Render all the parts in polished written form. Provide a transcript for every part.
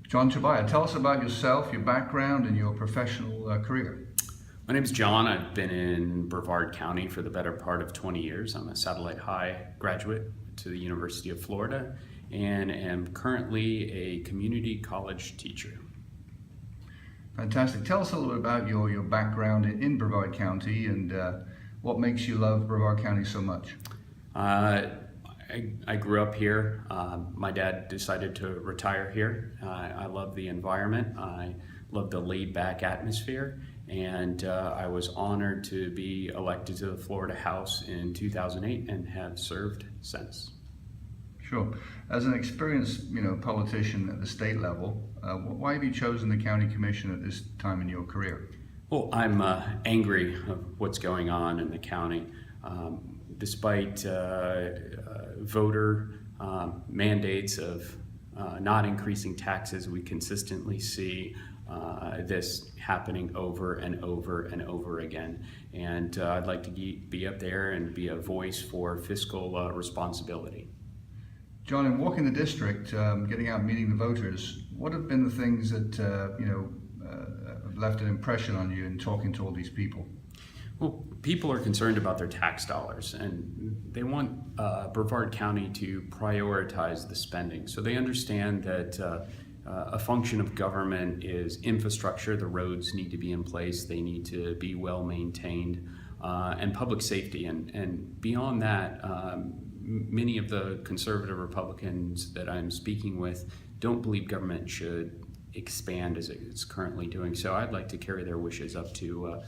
John Tobia, tell us about yourself, your background, and your professional career. My name's John. I've been in Brevard County for the better part of 20 years. I'm a Satellite High graduate to the University of Florida and am currently a community college teacher. Fantastic. Tell us a little bit about your background in Brevard County and what makes you love Brevard County so much. I grew up here. My dad decided to retire here. I love the environment. I love the laid-back atmosphere, and I was honored to be elected to the Florida House in 2008 and have served since. Sure. As an experienced, politician at the state level, why have you chosen the county commission at this time in your career? Well, I'm angry of what's going on in the county. Despite voter mandates of not increasing taxes, we consistently see this happening over and over and over again. And I'd like to be up there and be a voice for fiscal responsibility. John, in walking the district, getting out, meeting the voters, what have been the things that have left an impression on you in talking to all these people? Well, people are concerned about their tax dollars, and they want Brevard County to prioritize the spending. So they understand that a function of government is infrastructure. The roads need to be in place. They need to be well maintained, and public safety. And beyond that, many of the conservative Republicans that I'm speaking with don't believe government should expand as it's currently doing. So I'd like to carry their wishes up to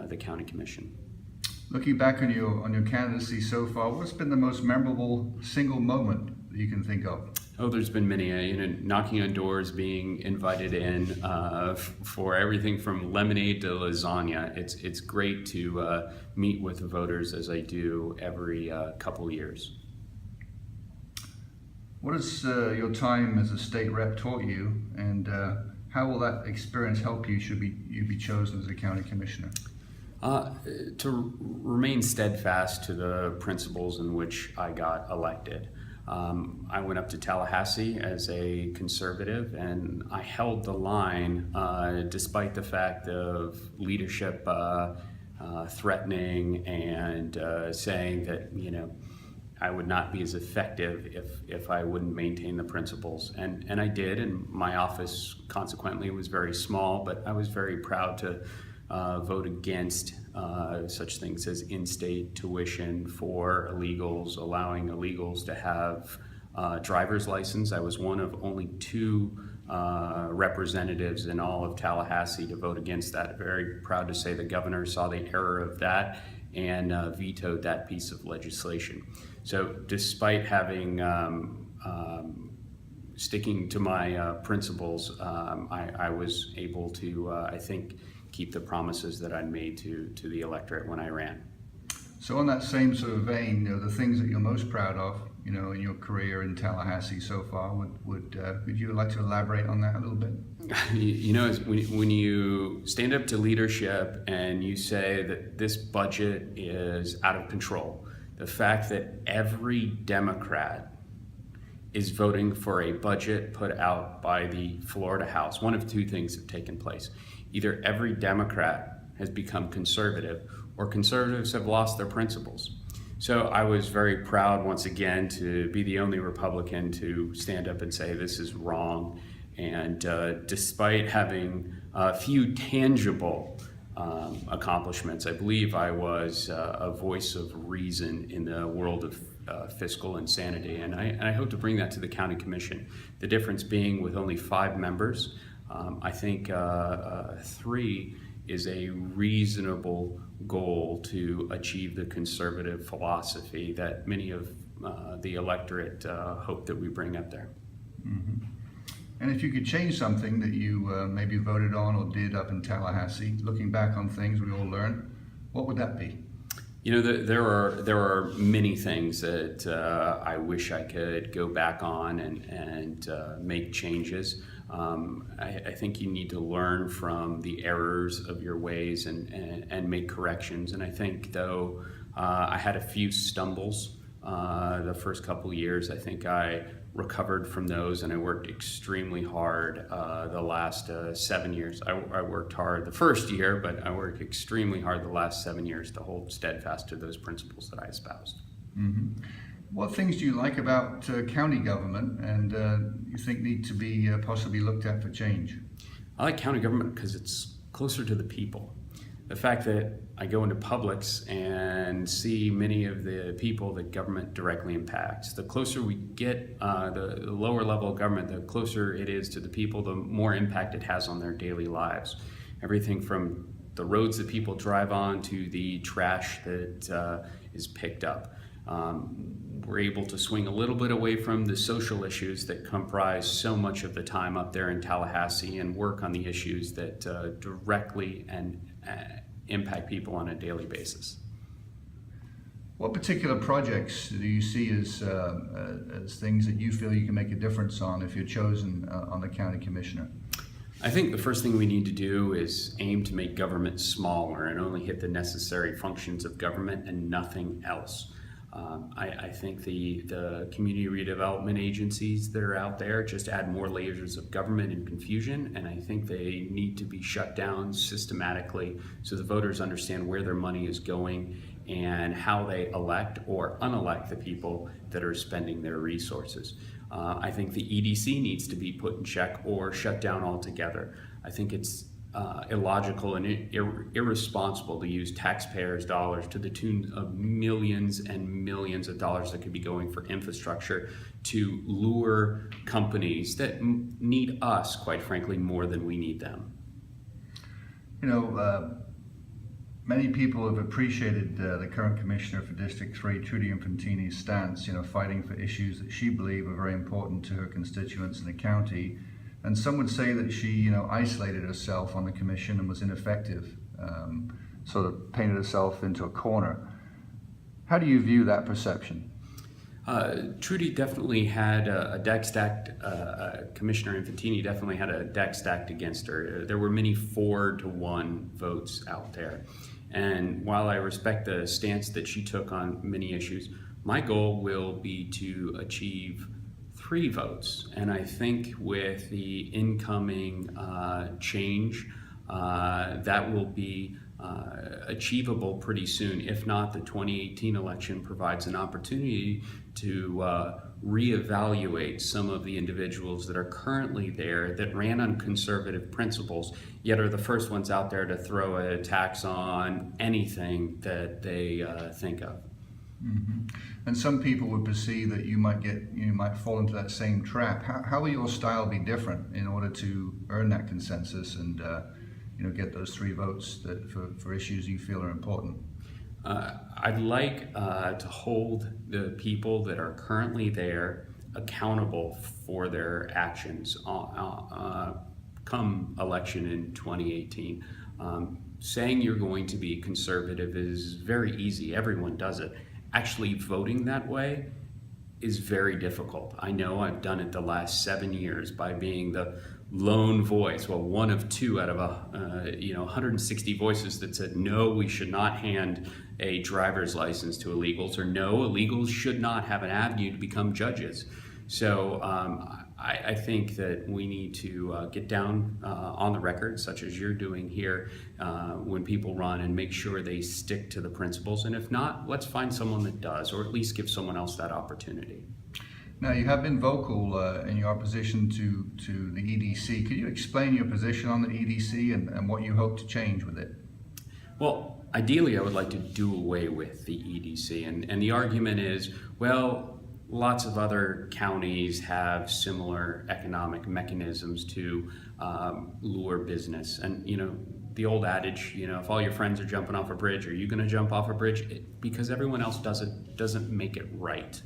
the county commission. Looking back on your candidacy so far, what's been the most memorable single moment that you can think of? Oh, there's been many. Knocking on doors, being invited in for everything from lemonade to lasagna. It's great to meet with the voters as I do every couple years. What has your time as a state rep taught you, and how will that experience help you should you be chosen as a county commissioner? To remain steadfast to the principles in which I got elected. I went up to Tallahassee as a conservative, and I held the line despite the fact of leadership threatening and saying that I would not be as effective if I wouldn't maintain the principles. And I did, and my office consequently was very small, but I was very proud to vote against such things as in-state tuition for illegals, allowing illegals to have driver's license. I was one of only 2 representatives in all of Tallahassee to vote against that. Very proud to say the governor saw the error of that and vetoed that piece of legislation. So despite having sticking to my principles, I was able to, I think, keep the promises that I'd made to the electorate when I ran. So on that same sort of vein, the things that you're most proud of, in your career in Tallahassee so far, would you like to elaborate on that a little bit? When you stand up to leadership and you say that this budget is out of control, the fact that every Democrat is voting for a budget put out by the Florida House, one of 2 things have taken place. Either every Democrat has become conservative, or conservatives have lost their principles. So I was very proud once again to be the only Republican to stand up and say this is wrong. And despite having a few tangible accomplishments, I believe I was a voice of reason in the world of fiscal insanity. And I hope to bring that to the county commission. The difference being with only 5 members, I think 3 is a reasonable goal to achieve the conservative philosophy that many of the electorate hope that we bring up there. Mm-hmm. And if you could change something that you maybe voted on or did up in Tallahassee, looking back on things we all learned, what would that be? There are many things that I wish I could go back on and make changes. I think you need to learn from the errors of your ways and make corrections. And I think, though, I had a few stumbles the first couple of years. I think I recovered from those, and I worked extremely hard the last 7 years. I worked hard the first year, but I worked extremely hard the last 7 years to hold steadfast to those principles that I espoused. Mm-hmm. What things do you like about county government and you think need to be possibly looked at for change? I like county government because it's closer to the people. The fact that I go into Publix and see many of the people that government directly impacts. The closer we get, the lower level of government, the closer it is to the people, the more impact it has on their daily lives. Everything from the roads that people drive on to the trash that is picked up. We're able to swing a little bit away from the social issues that comprise so much of the time up there in Tallahassee and work on the issues that directly and impact people on a daily basis. What particular projects do you see as things that you feel you can make a difference on if you're chosen on the county commissioner? I think the first thing we need to do is aim to make government smaller and only hit the necessary functions of government and nothing else. I think the community redevelopment agencies that are out there just add more layers of government and confusion, and I think they need to be shut down systematically so the voters understand where their money is going and how they elect or unelect the people that are spending their resources. I think the EDC needs to be put in check or shut down altogether. I think it's illogical and irresponsible to use taxpayers' dollars to the tune of millions and millions of dollars that could be going for infrastructure to lure companies that need us, quite frankly, more than we need them. You know, many people have appreciated the current commissioner for District 3, Trudy Infantini's stance, fighting for issues that she believed were very important to her constituents in the county. And some would say that she, isolated herself on the commission and was ineffective, sort of painted herself into a corner. How do you view that perception? Trudy definitely had a deck stacked, Commissioner Infantini definitely had a deck stacked against her. There were many 4-to-1 votes out there. And while I respect the stance that she took on many issues, my goal will be to achieve 3 votes, and I think with the incoming change, that will be achievable pretty soon. If not, the 2018 election provides an opportunity to reevaluate some of the individuals that are currently there that ran on conservative principles, yet are the first ones out there to throw a tax on anything that they think of. Mm-hmm. And some people would perceive that you might fall into that same trap. How will your style be different in order to earn that consensus and get those 3 votes that for issues you feel are important? I'd like to hold the people that are currently there accountable for their actions come election in 2018. Saying you're going to be conservative is very easy. Everyone does it. Actually voting that way is very difficult. I know I've done it the last 7 years by being the lone voice, well, one of 2 out of 160 voices that said, no, we should not hand a driver's license to illegals, or no, illegals should not have an avenue to become judges. So I think that we need to get down on the record, such as you're doing here, when people run, and make sure they stick to the principles. And if not, let's find someone that does, or at least give someone else that opportunity. Now, you have been vocal in your opposition to the EDC. Could you explain your position on the EDC and what you hope to change with it? Well, ideally, I would like to do away with the EDC. And the argument is, well, lots of other counties have similar economic mechanisms to lure business. And, the old adage, if all your friends are jumping off a bridge, are you going to jump off a bridge? Because everyone else doesn't make it right.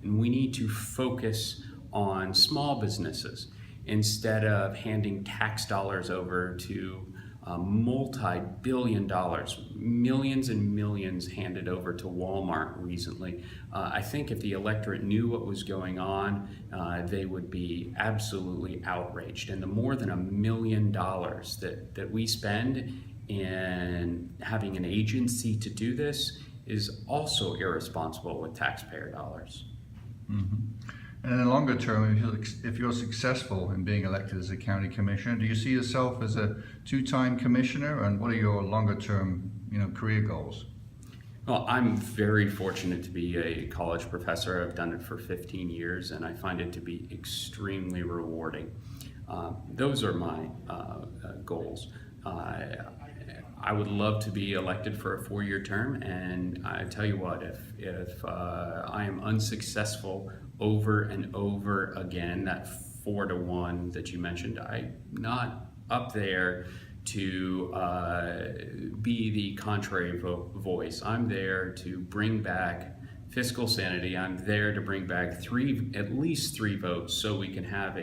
And we need to focus on small businesses instead of handing tax dollars over to multi-billion dollars, millions and millions handed over to Walmart recently. I think if the electorate knew what was going on, they would be absolutely outraged. And the more than $1 million that we spend in having an agency to do this is also irresponsible with taxpayer dollars. And in the longer term, if you're successful in being elected as a county commissioner, do you see yourself as a two-time commissioner, and what are your longer term, career goals? Well, I'm very fortunate to be a college professor. I've done it for 15 years, and I find it to be extremely rewarding. Those are my goals. I would love to be elected for a 4-year term, and I tell you what, if I am unsuccessful over and over again, that 4-to-1 that you mentioned, I'm not up there to be the contrary voice. I'm there to bring back fiscal sanity. I'm there to bring back at least three votes so we can have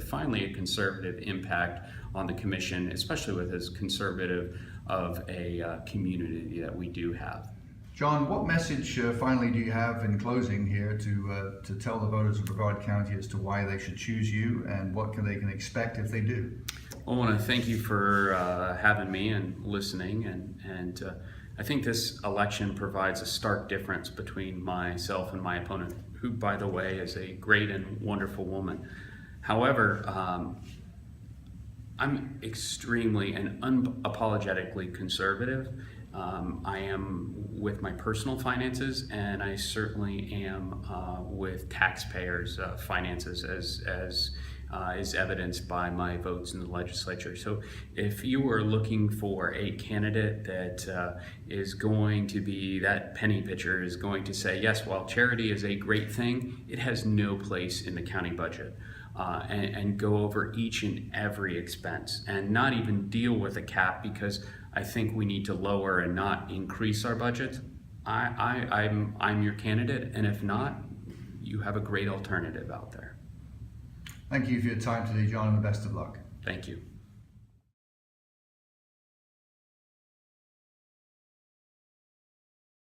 finally a conservative impact on the commission, especially with as conservative of a community that we do have. John, what message finally do you have in closing here to tell the voters of Brevard County as to why they should choose you and what they can expect if they do? I want to thank you for having me and listening, and I think this election provides a stark difference between myself and my opponent, who, by the way, is a great and wonderful woman. However, I'm extremely and unapologetically conservative. I am with my personal finances, and I certainly am with taxpayers' finances, as is evidenced by my votes in the legislature. So if you were looking for a candidate that is going to be that penny pitcher, is going to say, yes, while charity is a great thing, it has no place in the county budget, and go over each and every expense and not even deal with a cap, because I think we need to lower and not increase our budget, I'm your candidate, and if not, you have a great alternative out there. Thank you for your time today, John, and the best of luck. Thank you.